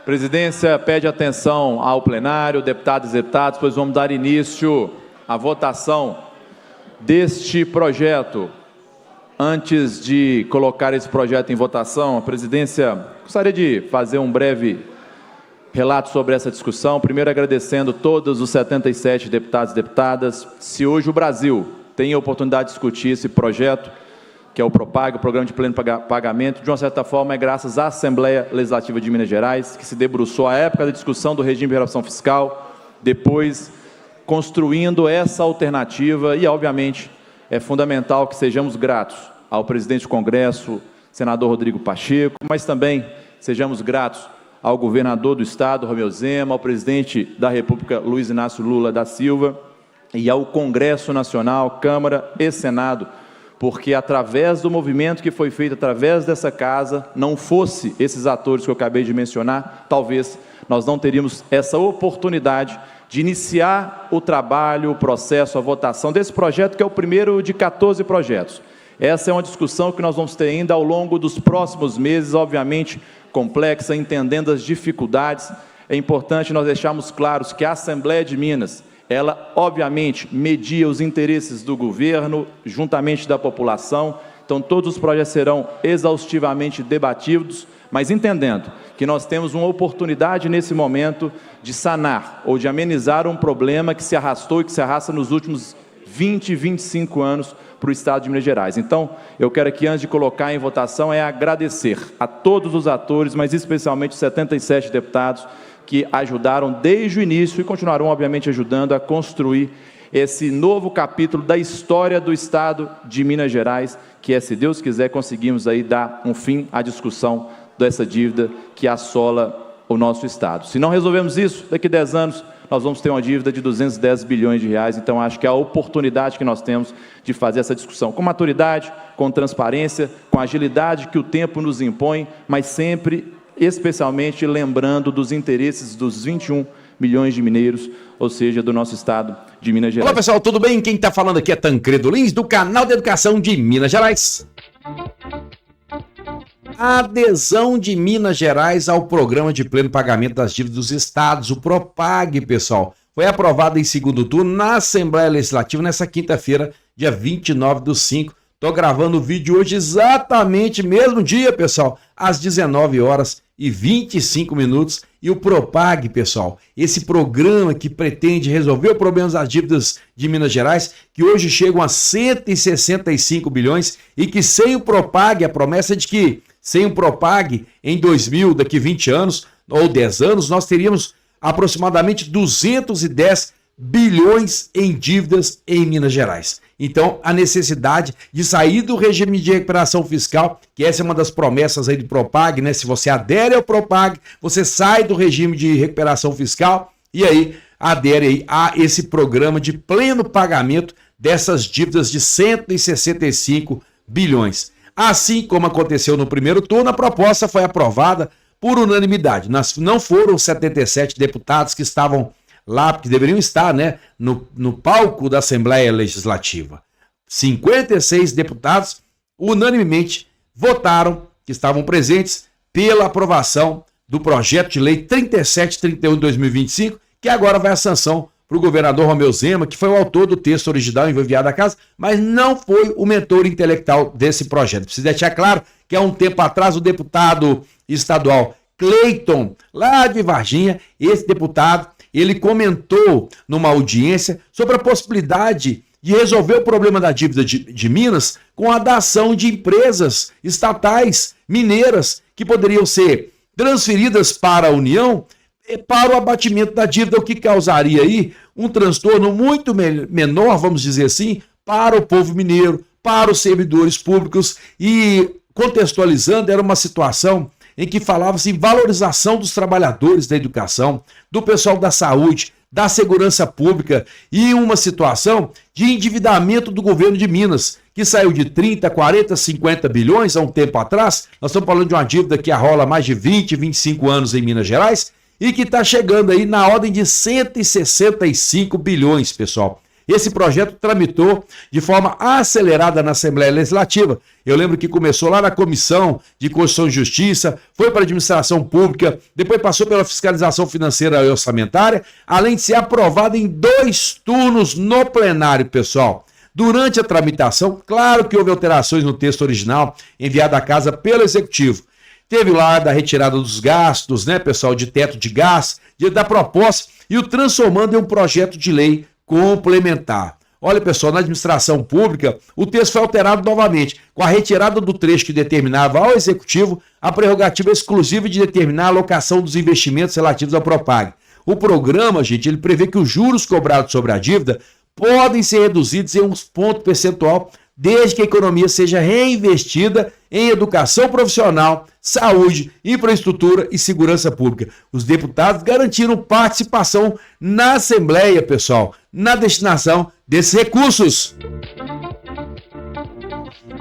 Presidência pede atenção ao plenário, deputados e deputadas, pois vamos dar início à votação deste projeto. Antes de colocar esse projeto em votação, a presidência gostaria de fazer um breve relato sobre essa discussão. Primeiro, agradecendo todos os 77 deputados e deputadas. Se hoje o Brasil tem a oportunidade de discutir esse projeto, que é o PROPAG, o Programa de Pleno Pagamento, de uma certa forma é graças à Assembleia Legislativa de Minas Gerais, que se debruçou à época da discussão do regime de recuperação fiscal, depois construindo essa alternativa e, obviamente, é fundamental que sejamos gratos ao presidente do Congresso, senador Rodrigo Pacheco, mas também sejamos gratos ao governador do Estado, Romeu Zema, ao presidente da República, Luiz Inácio Lula da Silva, e ao Congresso Nacional, Câmara e Senado, porque através do movimento que foi feito através dessa casa, não fosse esses atores que eu acabei de mencionar, talvez nós não teríamos essa oportunidade de iniciar o trabalho, o processo, a votação desse projeto, que é o primeiro de 14 projetos. Essa é uma discussão que nós vamos ter ainda ao longo dos próximos meses, obviamente complexa, entendendo as dificuldades. É importante nós deixarmos claros que a Assembleia de Minas, ela, obviamente, media os interesses do governo, juntamente da população. Então, todos os projetos serão exaustivamente debatidos, mas entendendo que nós temos uma oportunidade, nesse momento, de sanar ou de amenizar um problema que se arrastou e que se arrasta nos últimos 20, 25 anos para o Estado de Minas Gerais. Então, eu quero aqui, antes de colocar em votação, agradecer a todos os atores, mas especialmente os 77 deputados, que ajudaram desde o início e continuarão, obviamente, ajudando a construir esse novo capítulo da história do Estado de Minas Gerais, que é, se Deus quiser, conseguimos aí dar um fim à discussão dessa dívida que assola o nosso Estado. Se não resolvermos isso, daqui a 10 anos, nós vamos ter uma dívida de 210 bilhões de reais, então acho que é a oportunidade que nós temos de fazer essa discussão com maturidade, com transparência, com agilidade que o tempo nos impõe, mas sempre, especialmente, lembrando dos interesses dos 21 milhões de mineiros, ou seja, do nosso Estado de Minas Gerais. Olá, pessoal, tudo bem? Quem está falando aqui é Tancredo Lins, do canal de Educação de Minas Gerais. A adesão de Minas Gerais ao Programa de Pleno Pagamento das Dívidas dos Estados, o PROPAG, pessoal, foi aprovado em segundo turno na Assembleia Legislativa nessa quinta-feira, dia 29/5. Estou gravando o vídeo hoje exatamente mesmo dia, pessoal, às 19h25. E o PROPAG, pessoal, esse programa que pretende resolver o problema das dívidas de Minas Gerais, que hoje chegam a 165 bilhões, e que sem o PROPAG, a promessa é de que sem o PROPAG, em 2000, daqui 20 anos, ou 10 anos, nós teríamos aproximadamente 210 bilhões em dívidas em Minas Gerais. Então, a necessidade de sair do regime de recuperação fiscal, que essa é uma das promessas aí do PROPAG, né? Se você adere ao PROPAG, você sai do regime de recuperação fiscal e aí adere aí a esse programa de pleno pagamento dessas dívidas de 165 bilhões. Assim como aconteceu no primeiro turno, a proposta foi aprovada por unanimidade. Não foram os 77 deputados que estavam lá, porque deveriam estar, né, no palco da Assembleia Legislativa. 56 deputados unanimemente votaram, que estavam presentes, pela aprovação do projeto de lei 3731 de 2025, que agora vai à sanção para o governador Romeu Zema, que foi o autor do texto original enviado à casa, mas não foi o mentor intelectual desse projeto. Preciso deixar claro que há um tempo atrás o deputado estadual Cleiton, lá de Varginha, esse deputado, ele comentou numa audiência sobre a possibilidade de resolver o problema da dívida de Minas com a dação de empresas estatais mineiras que poderiam ser transferidas para a União para o abatimento da dívida, o que causaria aí um transtorno muito menor, vamos dizer assim, para o povo mineiro, para os servidores públicos. E, contextualizando, era uma situação em que falava-se em valorização dos trabalhadores da educação, do pessoal da saúde, da segurança pública, e uma situação de endividamento do governo de Minas, que saiu de 30, 40, 50 bilhões há um tempo atrás. Nós estamos falando de uma dívida que arrola mais de 20, 25 anos em Minas Gerais, e que está chegando aí na ordem de 165 bilhões, pessoal. esse projeto tramitou de forma acelerada na Assembleia Legislativa. Eu lembro que começou lá na Comissão de Constituição e Justiça, foi para a Administração Pública, depois passou pela Fiscalização Financeira e Orçamentária, além de ser aprovado em 2 turnos no plenário, pessoal. Durante a tramitação, claro que houve alterações no texto original enviado à Casa pelo Executivo. Teve lá da retirada dos gastos, né, pessoal, de teto de gás, da proposta, e o transformando em um projeto de lei complementar. Olha, pessoal, na administração pública, o texto foi alterado novamente, com a retirada do trecho que determinava ao Executivo a prerrogativa exclusiva de determinar a alocação dos investimentos relativos ao Propag. O programa, gente, ele prevê que os juros cobrados sobre a dívida podem ser reduzidos em uns pontos percentual, desde que a economia seja reinvestida em educação profissional, saúde, infraestrutura e segurança pública. Os deputados garantiram participação na Assembleia, pessoal, na destinação desses recursos.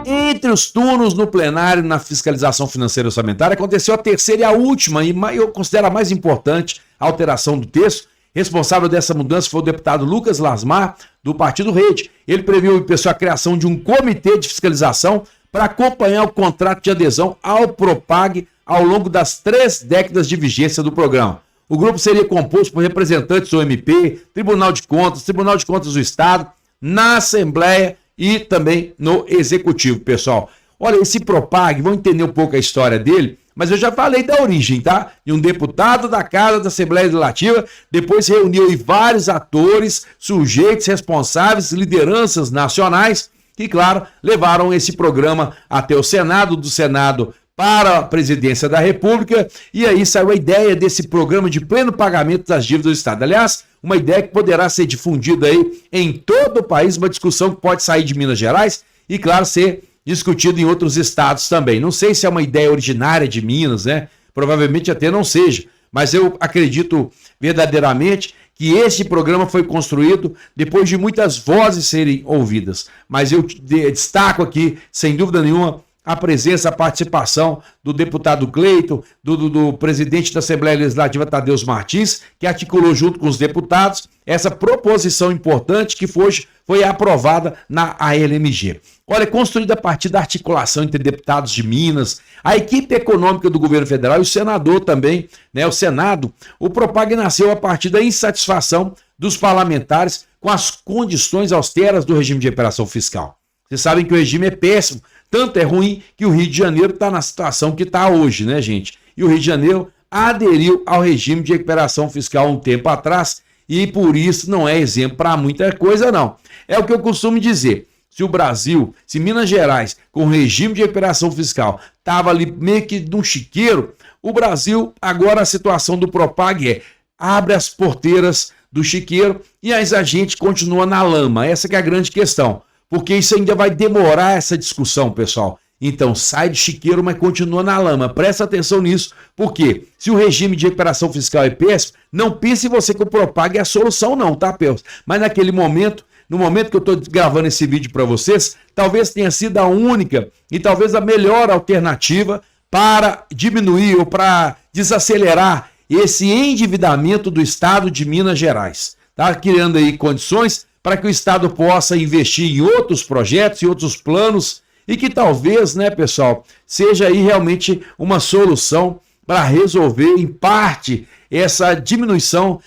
Entre os turnos no plenário na fiscalização financeira e orçamentária, aconteceu a terceira e a última, e eu considero a mais importante, alteração do texto. Responsável dessa mudança foi o deputado Lucas Lasmar, do Partido Rede. Ele previu, pessoal, a criação de um comitê de fiscalização para acompanhar o contrato de adesão ao Propag ao longo das 3 décadas de vigência do programa. O grupo seria composto por representantes do MP, Tribunal de Contas do Estado, na Assembleia e também no Executivo, pessoal. Olha, esse Propag, vamos entender um pouco a história dele, mas eu já falei da origem, tá? De um deputado da Casa da Assembleia Legislativa, depois reuniu vários atores, sujeitos responsáveis, lideranças nacionais, que, claro, levaram esse programa até o Senado, do Senado para a Presidência da República, e aí saiu a ideia desse programa de pleno pagamento das dívidas do Estado. Aliás, uma ideia que poderá ser difundida aí em todo o país, uma discussão que pode sair de Minas Gerais e, claro, ser discutido em outros estados também. Não sei se é uma ideia originária de Minas, né? Provavelmente até não seja, mas eu acredito verdadeiramente que esse programa foi construído depois de muitas vozes serem ouvidas. Mas eu destaco aqui, sem dúvida nenhuma, a presença, a participação do deputado Cleiton, do presidente da Assembleia Legislativa, Tadeu Martins, que articulou junto com os deputados essa proposição importante que foi aprovada na ALMG. Olha, construída a partir da articulação entre deputados de Minas, a equipe econômica do governo federal e o senador também, né, o Senado, o Propag nasceu a partir da insatisfação dos parlamentares com as condições austeras do regime de recuperação fiscal. Vocês sabem que o regime é péssimo, tanto é ruim que o Rio de Janeiro está na situação que está hoje, né, gente? E o Rio de Janeiro aderiu ao regime de recuperação fiscal um tempo atrás e por isso não é exemplo para muita coisa, não. É o que eu costumo dizer. Se o Brasil, se Minas Gerais, com o regime de recuperação fiscal, estava ali meio que num chiqueiro, o Brasil, agora a situação do Propag é abre as porteiras do chiqueiro e a gente continua na lama. Essa que é a grande questão. Porque isso ainda vai demorar essa discussão, pessoal. Então, sai do chiqueiro, mas continua na lama. Presta atenção nisso, porque se o regime de recuperação fiscal é péssimo, não pense você que o Propag é a solução não, tá, pessoal? Mas naquele momento, no momento que eu estou gravando esse vídeo para vocês, talvez tenha sido a única e talvez a melhor alternativa para diminuir ou para desacelerar esse endividamento do Estado de Minas Gerais. Tá criando aí condições para que o Estado possa investir em outros projetos, em outros planos, e que talvez, né, pessoal, seja aí realmente uma solução para resolver, em parte, essa diminuição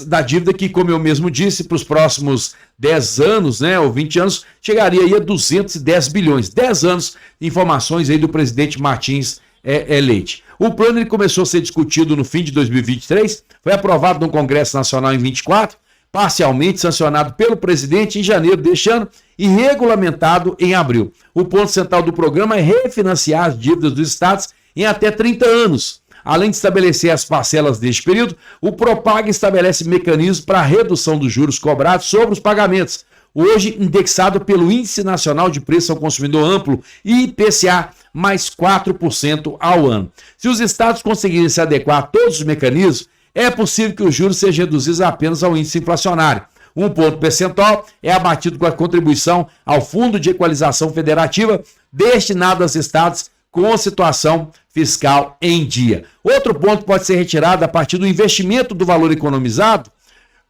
da dívida que, como eu mesmo disse, para os próximos 10 anos, né, ou 20 anos, chegaria aí a 210 bilhões. 10 anos, informações aí do presidente Martins Leite. O plano ele começou a ser discutido no fim de 2023, foi aprovado no Congresso Nacional em 24, parcialmente sancionado pelo presidente em janeiro deste ano e regulamentado em abril. O ponto central do programa é refinanciar as dívidas dos estados em até 30 anos. Além de estabelecer as parcelas deste período, o Propag estabelece mecanismos para a redução dos juros cobrados sobre os pagamentos, hoje indexado pelo Índice Nacional de Preço ao Consumidor Amplo, IPCA, mais 4% ao ano. Se os estados conseguirem se adequar a todos os mecanismos, é possível que os juros sejam reduzidos apenas ao índice inflacionário. Um ponto percentual é abatido com a contribuição ao Fundo de Equalização Federativa destinado aos estados com situação fiscal em dia. Outro ponto pode ser retirado a partir do investimento do valor economizado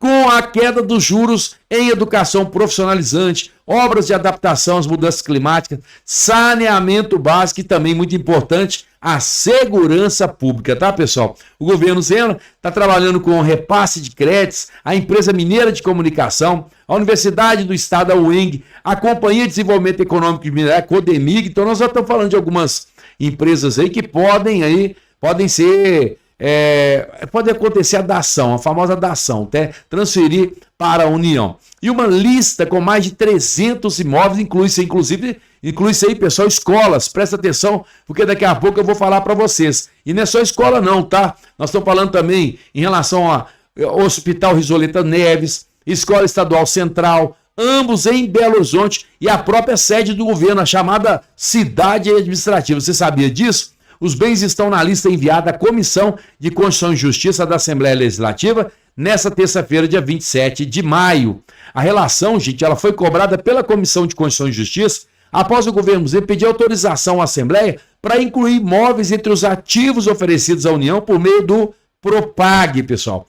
com a queda dos juros em educação profissionalizante, obras de adaptação às mudanças climáticas, saneamento básico e também, muito importante, a segurança pública, tá, pessoal? O governo Zema está trabalhando com repasse de créditos, a empresa mineira de comunicação, a Universidade do Estado, a UENG, a Companhia de Desenvolvimento Econômico de Minas, a Codemig. Então nós já estamos falando de algumas empresas aí que podem ser... pode acontecer a dação, a famosa dação, transferir para a União. E uma lista com mais de 300 imóveis, inclui-se aí, pessoal, escolas. Presta atenção, porque daqui a pouco eu vou falar para vocês. E não é só escola não, tá? Nós estamos falando também em relação ao Hospital Risoleta Neves, Escola Estadual Central, ambos em Belo Horizonte, e a própria sede do governo, a chamada Cidade Administrativa. Você sabia disso? Os bens estão na lista enviada à Comissão de Constituição e Justiça da Assembleia Legislativa nesta terça-feira, dia 27 de maio. A relação, gente, ela foi cobrada pela Comissão de Constituição e Justiça após o governo Zema pedir autorização à Assembleia para incluir imóveis entre os ativos oferecidos à União por meio do PROPAG, pessoal.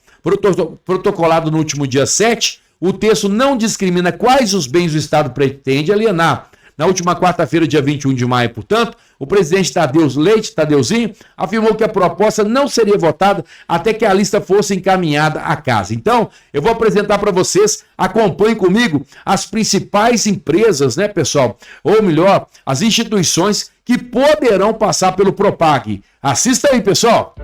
Protocolado no último dia 7, o texto não discrimina quais os bens o Estado pretende alienar. Na última quarta-feira, dia 21 de maio, portanto, o presidente Tadeuzinho, afirmou que a proposta não seria votada até que a lista fosse encaminhada à casa. Então, eu vou apresentar para vocês, acompanhem comigo, as principais empresas, né, pessoal? Ou melhor, as instituições que poderão passar pelo PROPAG. Assista aí, pessoal!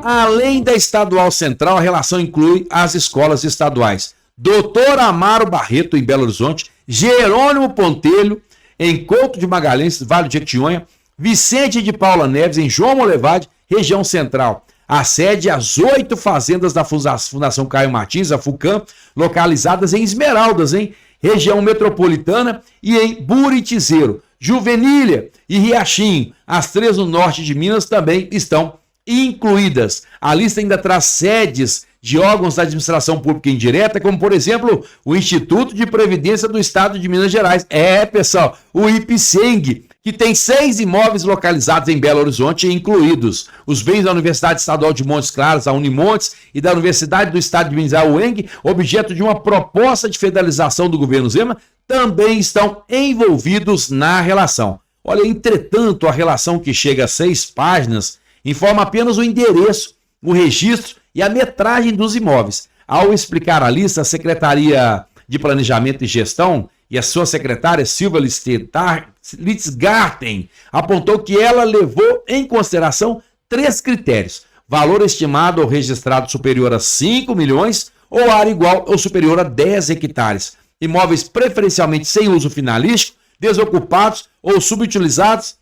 Além da Estadual Central, a relação inclui as escolas estaduais Doutor Amaro Barreto, em Belo Horizonte, Jerônimo Pontelho, em Couto de Magalhães, Vale de Jequitinhonha, Vicente de Paula Neves, em João Molevade, região central. A sede e as 8 fazendas da Fundação Caio Martins, a FUCAM, localizadas em Esmeraldas, região metropolitana, e em Buritizeiro. Juvenília e Riachinho, as 3 no norte de Minas, também estão incluídas. A lista ainda traz sedes de órgãos da administração pública indireta, como, por exemplo, o Instituto de Previdência do Estado de Minas Gerais. Pessoal, o IPSENG, que tem 6 imóveis localizados em Belo Horizonte, incluídos os bens da Universidade Estadual de Montes Claros, a Unimontes, e da Universidade do Estado de Minas, a UENG, objeto de uma proposta de federalização do governo Zema, também estão envolvidos na relação. Olha, entretanto, a relação, que chega a 6 páginas, informa apenas o endereço, o registro e a metragem dos imóveis. Ao explicar a lista, a Secretaria de Planejamento e Gestão e a sua secretária, Silvia Litzgarten, apontou que ela levou em consideração 3 critérios: valor estimado ou registrado superior a 5 milhões ou área igual ou superior a 10 hectares, imóveis preferencialmente sem uso finalístico, desocupados ou subutilizados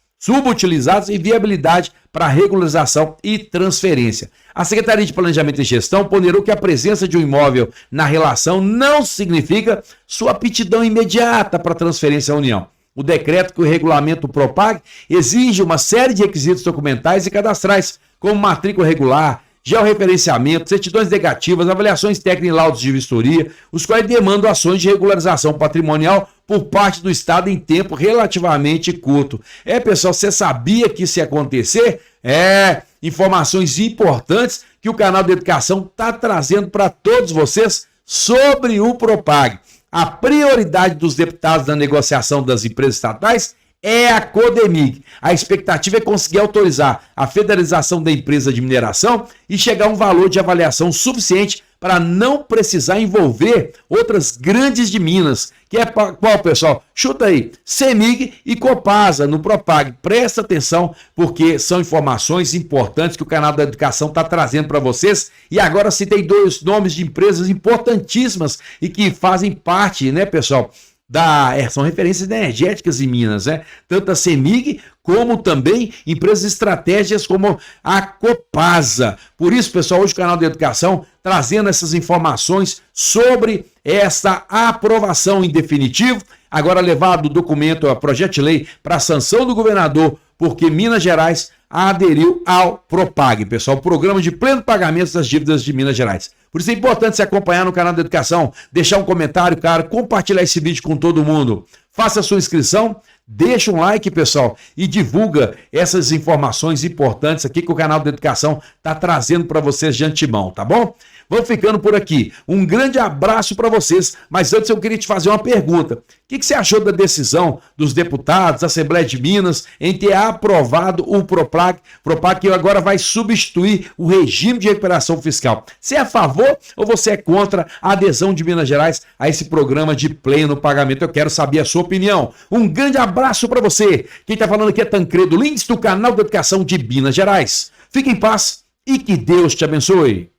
e viabilidade para regularização e transferência. A Secretaria de Planejamento e Gestão ponderou que a presença de um imóvel na relação não significa sua aptidão imediata para transferência à União. O decreto que o regulamento PROPAG exige uma série de requisitos documentais e cadastrais, como matrícula regular, georreferenciamento, certidões negativas, avaliações técnicas e laudos de vistoria, os quais demandam ações de regularização patrimonial por parte do Estado em tempo relativamente curto. Pessoal, você sabia que isso ia acontecer? Informações importantes que o canal de educação está trazendo para todos vocês sobre o PROPAG. A prioridade dos deputados na negociação das empresas estatais é a Codemig. A expectativa é conseguir autorizar a federalização da empresa de mineração e chegar a um valor de avaliação suficiente para não precisar envolver outras grandes de Minas. Que é qual, pessoal? Chuta aí. CEMIG e Copasa no PROPAG. Presta atenção, porque são informações importantes que o canal da educação está trazendo para vocês. E agora citei 2 nomes de empresas importantíssimas e que fazem parte, né, pessoal, são referências energéticas em Minas, tanto a CEMIG como também empresas estratégicas como a Copasa. Por isso, pessoal, hoje o canal da educação trazendo essas informações sobre essa aprovação em definitivo, agora levado o documento, a projeto de lei, para a sanção do governador, porque Minas Gerais aderiu ao PROPAG, pessoal, Programa de Pleno Pagamento das Dívidas de Minas Gerais. Por isso é importante se acompanhar no canal da educação, deixar um comentário, cara, compartilhar esse vídeo com todo mundo. Faça a sua inscrição, Deixa um like, pessoal, e divulga essas informações importantes aqui que o canal da Educação está trazendo para vocês de antemão, tá bom? Vamos ficando por aqui. Um grande abraço para vocês, mas antes eu queria te fazer uma pergunta. O que você achou da decisão dos deputados da Assembleia de Minas em ter aprovado o PROPAG que agora vai substituir o regime de recuperação fiscal? Você é a favor ou você é contra a adesão de Minas Gerais a esse programa de pleno pagamento? Eu quero saber a sua opinião. Um grande abraço para você. Quem está falando aqui é Tancredo Lins, do canal da Educação de Minas Gerais. Fique em paz e que Deus te abençoe.